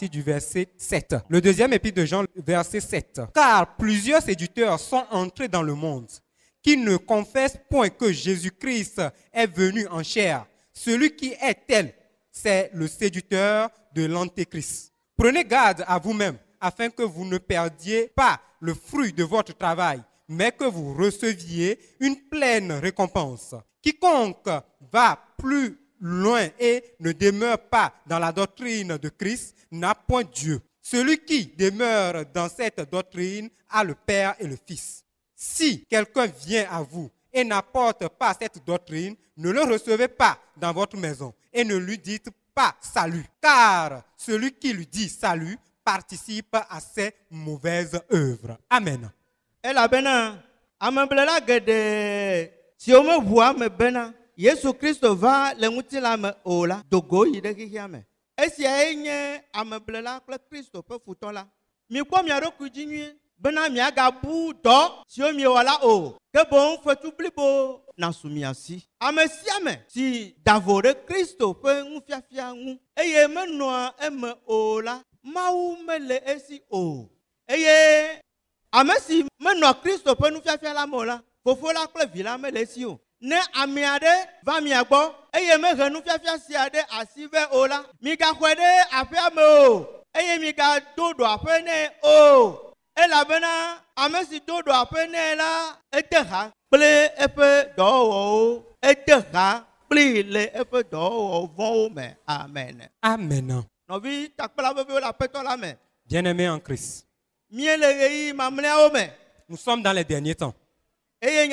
partir du verset 7. Le deuxième épître de Jean, verset 7. Car plusieurs séducteurs sont entrés dans le monde, qui ne confessent point que Jésus-Christ est venu en chair. Celui qui est tel, c'est le séducteur de l'Antéchrist. Prenez garde à vous-même, afin que vous ne perdiez pas le fruit de votre travail, mais que vous receviez une pleine récompense. Quiconque va plus loin et ne demeure pas dans la doctrine de Christ n'a point Dieu. Celui qui demeure dans cette doctrine a le Père et le Fils. Si quelqu'un vient à vous et n'apporte pas cette doctrine, ne le recevez pas dans votre maison et ne lui dites pas salut, car celui qui lui dit salut participe à ses mauvaises œuvres. Amen. Et la bena, amemblela gede, si on me voit me bena, Jésus Christ va le mutila me ola, dogo yide kihiame. Et si aïe amemblela le Christ peut fouton là. Mi quoi mi aro kujinye, bena mi agabu do, si on mi wala o, que bon fait tout blibo, na soumiasi. Amesiame, si davore Christ peut nous fiafia nous, et ye me noa eme ola, maou me le esi o. Et amesi maintenant Christ peut nous faire la mola. Faut la clé villa me lesio. Ne amiade va miagbo. Eye me renu faire siade asive ola. Mi ga kwede apia me o. Eye mi ga dodo apene o. E la bena amesi dodo apene la etera. Ple epe do o. Etera ple le epe do o von me. Amen. Amen. Novi takpela bebe la peto la me. Bien-aimés en Christ. Nous sommes dans les derniers temps. Et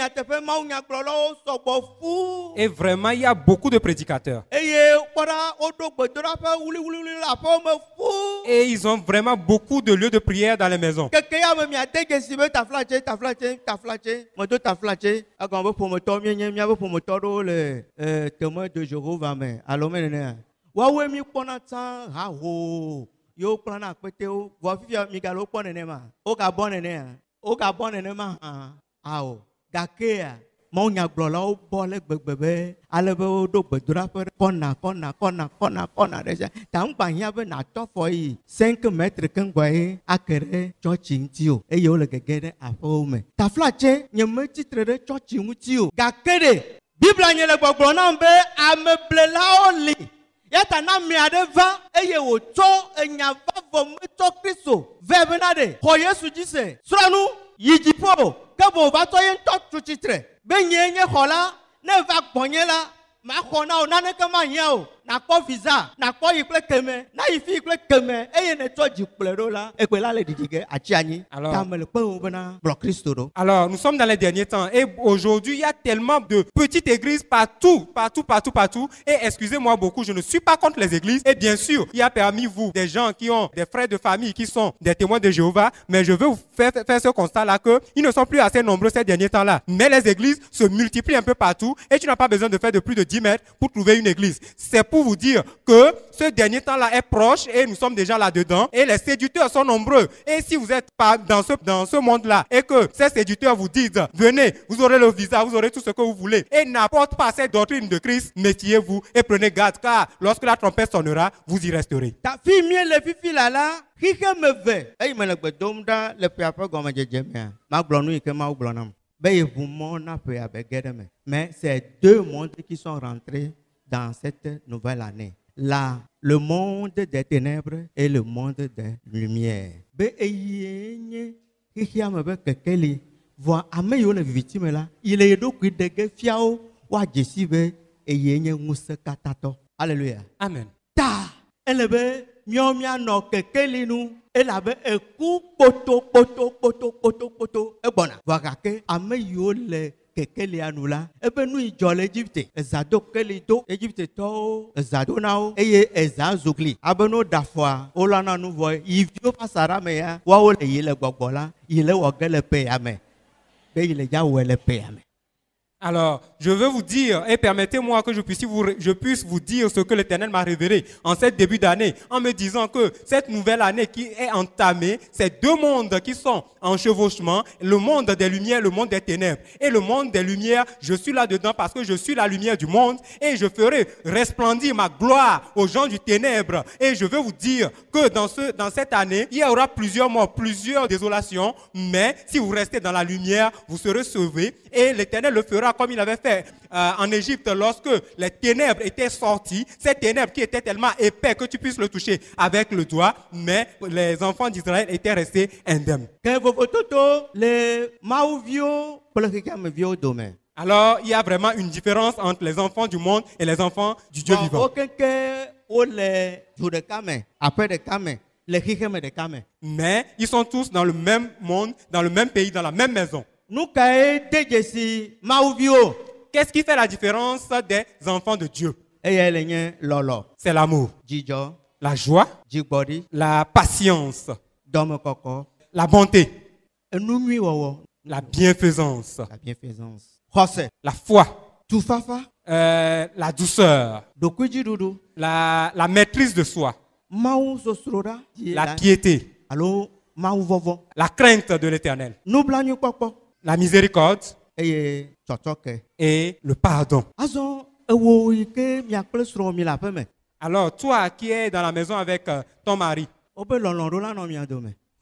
vraiment, il y a beaucoup de prédicateurs. Et ils ont vraiment beaucoup de lieux de prière dans les maisons. Yo plana kweteo vofia migalo ponenema o ga bonenema ao gakea monya glola o bole gbegbe alebe o do gbedura pe kona deja tam gbanya be na tofo yi 5 mètres kengwe akere church ntio e yo le gegede afome ta flache nyeme titre de church ntio gakede bible nyele gbogbo na be ameblela oli yata na miade va eye wo to enya va vometo Kristo vebenade ko Yesu jise suranu yijipo kebo va to yen to tuchitre benye nye khola ne va gbonye la ma khona o nane kama nya o na ko visa na ko ikle keme na ifi ikle keme eye ne to jiplero la ekpe la le didige achiani tamele pe o bena blo Kristo do. Alors nous sommes dans les derniers temps et aujourd'hui il y a tellement de petites églises partout et excusez-moi beaucoup, je ne suis pas contre les églises et bien sûr il y a parmi vous des gens qui ont des frères de famille qui sont des témoins de Jéhovah, mais je veux vous faire ce constat là que ils ne sont plus assez nombreux ces derniers temps là, mais les églises se multiplient un peu partout et tu n'as pas besoin de faire de plus de 10 mètres pour trouver une église. C'est pour vous dire que ce dernier temps-là est proche et nous sommes déjà là-dedans et les séducteurs sont nombreux. Et si vous n'êtes pas dans ce monde-là et que ces séducteurs vous disent venez, vous aurez le visa, vous aurez tout ce que vous voulez et n'apportent pas cette doctrine de Christ, méfiez-vous et prenez garde car lorsque la trompette sonnera, vous y resterez. Ta fille mien le fifi là, qui me veut? Hey, me le bedomda le piapa comme jemia. Ma blonu que ma blonam. Mais c'est deux mondes qui sont rentrés dans cette nouvelle année. Là, le monde des ténèbres et le monde des lumières. Alléluia. Amen. Miomia no kekeli nu elabe eku poto ebona wakake ameyo le kekeli anula ebe nu ijo le Egypte ezado keli do Egypte to ezado nao eye ezazugli abeno dafwa olana nu voy ivio pasara me ya wa ole yile gbogbola yile wogele pe ame be yile ja wele pe ame Alors, je veux vous dire, et permettez-moi que je puisse vous dire ce que l'Éternel m'a révélé en cette début d'année, en me disant que cette nouvelle année qui est entamée, c'est deux mondes qui sont en chevauchement, le monde des lumières, le monde des ténèbres. Et le monde des lumières, je suis là-dedans parce que je suis la lumière du monde et je ferai resplendir ma gloire aux gens du ténèbre. Et je veux vous dire que dans cette année, il y aura plusieurs morts, plusieurs désolations, mais si vous restez dans la lumière, vous serez sauvés et l'Éternel le fera comme il avait fait en Égypte lorsque les ténèbres étaient sorties, ces ténèbres qui étaient tellement épais que tu puisses le toucher avec le doigt, mais les enfants d'Israël étaient restés indemnes. Alors, il y a vraiment une différence entre les enfants du monde et les enfants du Dieu vivant. Mais ils sont tous dans le même monde, dans le même pays, dans la même maison. Qu'est-ce qui fait la différence des enfants de Dieu? C'est l'amour, la joie, la patience, la bonté, la bienfaisance, la foi, la douceur, la maîtrise de soi, la piété, la crainte de l'Éternel, la miséricorde et le pardon. Alors, toi qui es dans la maison avec ton mari,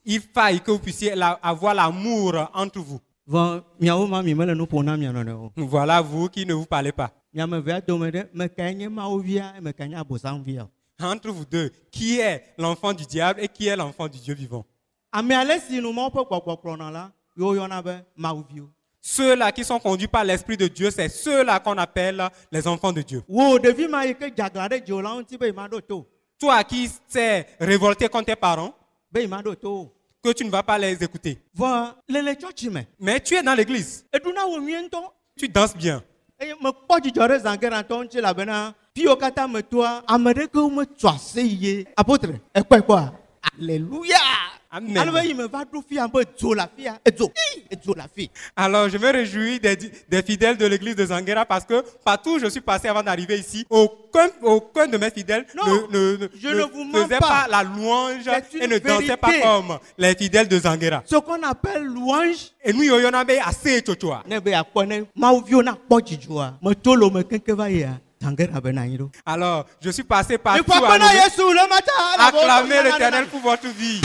il faille que vous puissiez avoir l'amour entre vous. Voilà vous qui ne vous parlez pas. Entre vous deux, qui est l'enfant du diable et qui est l'enfant du Dieu vivant? Ceux-là qui sont conduits par l'Esprit de Dieu, c'est ceux-là qu'on appelle les enfants de Dieu. Toi qui t'es révolté contre tes parents, que tu ne vas pas les écouter. Mais tu es dans l'église. Tu danses bien. Alléluia. Amen. Alors, je me réjouis des fidèles de l'église de Zanguera parce que partout où je suis passé avant d'arriver ici, aucun de mes fidèles ne faisait pas la louange et ne dansait pas comme les fidèles de Zanguera. Ce qu'on appelle louange, et nous, on a assez chochoa. Alors, je suis passé partout à acclamer l'Éternel pour votre vie.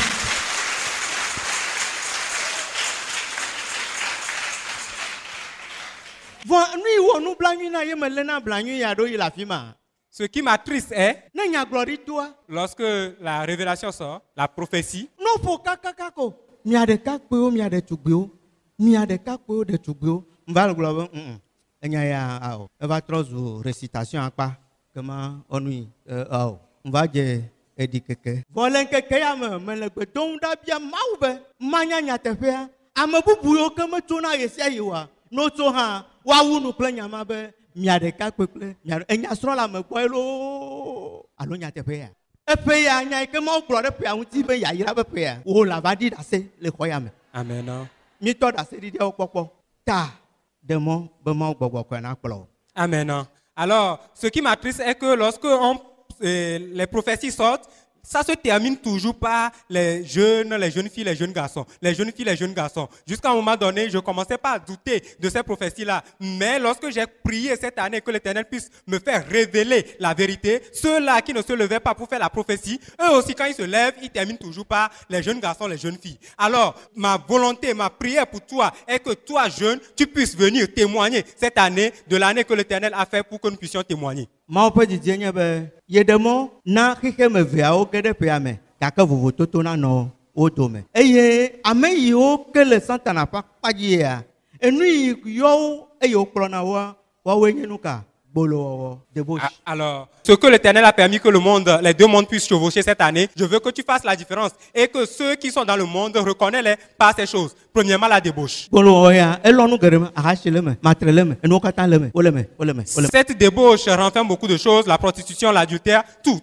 Ce qui m'attriste est, lorsque la révélation sort, la prophétie, Amen. Amen. Alors, ce qui m'attriste est que lorsque les prophéties sortent, ça se termine toujours par les jeunes filles, les jeunes garçons. Les jeunes filles, les jeunes garçons. Jusqu'à un moment donné, je commençais pas à douter de ces prophéties-là. Mais lorsque j'ai prié cette année que l'Éternel puisse me faire révéler la vérité, ceux-là qui ne se levaient pas pour faire la prophétie, eux aussi, quand ils se lèvent, ils terminent toujours par les jeunes garçons, les jeunes filles. Alors, ma volonté, ma prière pour toi est que toi, jeune, tu puisses venir témoigner cette année de l'année que l'Éternel a fait pour que nous puissions témoigner. Alors, ce que l'Éternel a permis que les deux mondes puissent chevaucher cette année, je veux que tu fasses la différence et que ceux qui sont dans le monde reconnaissent par ces choses. Premièrement, la débauche. Cette débauche renferme beaucoup de choses, la prostitution, l'adultère, tout.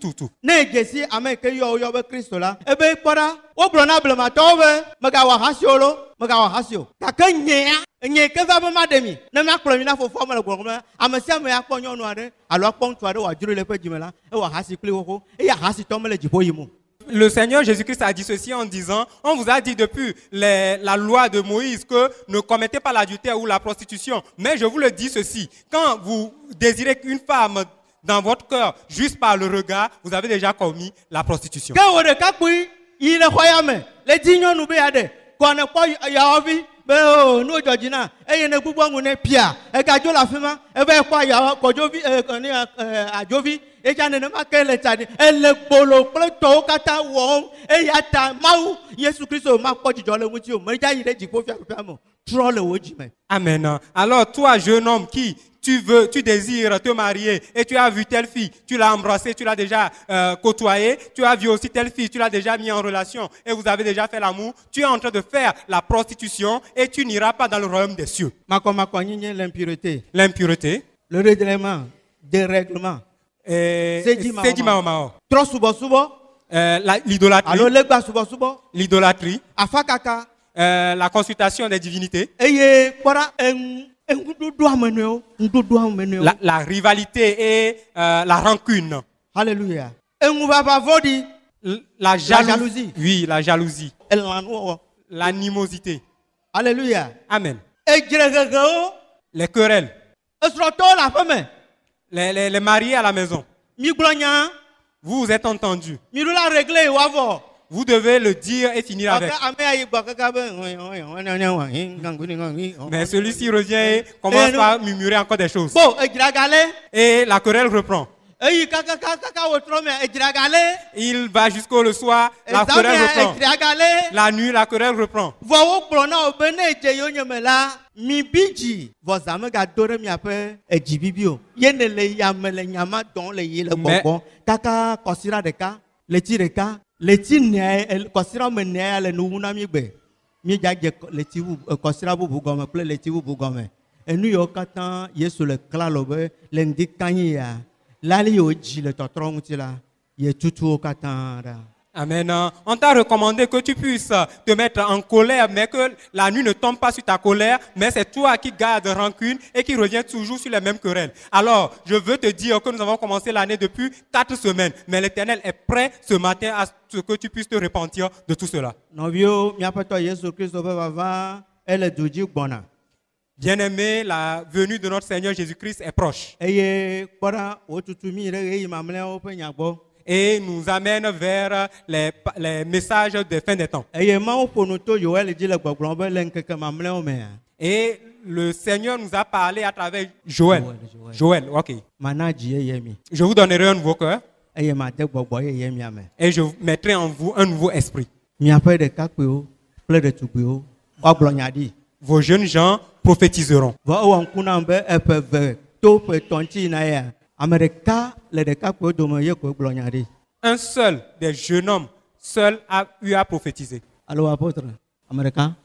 Nye ke va be ma de mi. Ne ma kplɔ mi na fofo me le gbɔgbɔ. Ame sia ame akpɔ nyɔnu aɖe alo akpɔ ŋutsu aɖe wòadzro le eƒe dzime la, ewɔ hasi kpli xoxo. Eye ahasitɔ mele dziƒo yim o. Le Seigneur Jésus-Christ a dit ceci en disant, on vous a dit depuis la loi de Moïse que ne commettez pas l'adultère ou la prostitution. Mais je vous le dis ceci, quand vous désirez une femme dans votre cœur, juste par le regard, vous avez déjà commis la prostitution. Ke wo ɖeka kpui yi le xɔ ya me, le di nyɔnu be ya ɖe, kɔ ne kpɔ yawɔvi be o nu dzɔdzi na, eye ne gbogbo ŋu ne pia, egadzo le afi ma, eve kpɔ yawɔ kɔdzovi adzovi. Eja nenema ke le tsa ɖi, ele gbolo kple tɔwo katã wɔm, eya ta Mawu Yesu Kristo ma kpɔ dzidzɔ le ŋuti o, medza yi ɖe dziƒo fiafiafia me, trɔ le wo dzime. Amen. Alors toi, jeune homme qui tu désires te marier et tu as vu telle fille, tu l'as embrassée, tu l'as déjà côtoyée, tu as vu aussi telle fille, tu l'as déjà mis en relation et vous avez déjà fait l'amour, tu es en train de faire la prostitution et tu n'iras pas dans le royaume des cieux. Makɔ l'impureté. L'impureté. Le dérèglement. Sedi Mao. Trop subo. L'idolâtrie. Alors legba subo. L'idolâtrie. Afakaka. La consultation des divinités. Eye kpɔra la rivalité et la rancune. Alléluia. La jalousie. Oui, la jalousie. L'animosité. Alléluia. Amen. Les querelles. Les mariés à la maison. Vous vous êtes entendus. Vous devez le dire et finir avec. Mais celui-ci revient et commence par murmurer encore des choses. Et la querelle reprend. Il va jusqu'au le soir, la querelle reprend. La nuit, la querelle reprend. Leti ne kɔsira me ne le nu na mi gbe mi dzadze leti kɔsira bubu gɔme kple leti bubu gɔme enu yiwo katã Yesu le kla lo be le ŋdi kanyi ya lali yiwo dzi le tɔtrɔ ŋuti la ye tutu wo katã ɖa. Amen. On t'a recommandé que tu puisses te mettre en colère, mais que la nuit ne tombe pas sur ta colère, mais c'est toi qui gardes rancune et qui reviens toujours sur les mêmes querelles. Alors, je veux te dire que nous avons commencé l'année depuis 4 semaines, mais l'Éternel est prêt ce matin à ce que tu puisses te repentir de tout cela. Bien-aimé, la venue de notre Seigneur Jésus-Christ est proche. Et nous amène vers les messages de fin des temps. Et le Seigneur nous a parlé à travers Joël. Joël, ok. Je vous donnerai un nouveau cœur. Et je mettrai en vous un nouveau esprit. Vos jeunes gens prophétiseront. Un seul des jeunes hommes seul a eu à prophétiser. Alors, apôtre, américain.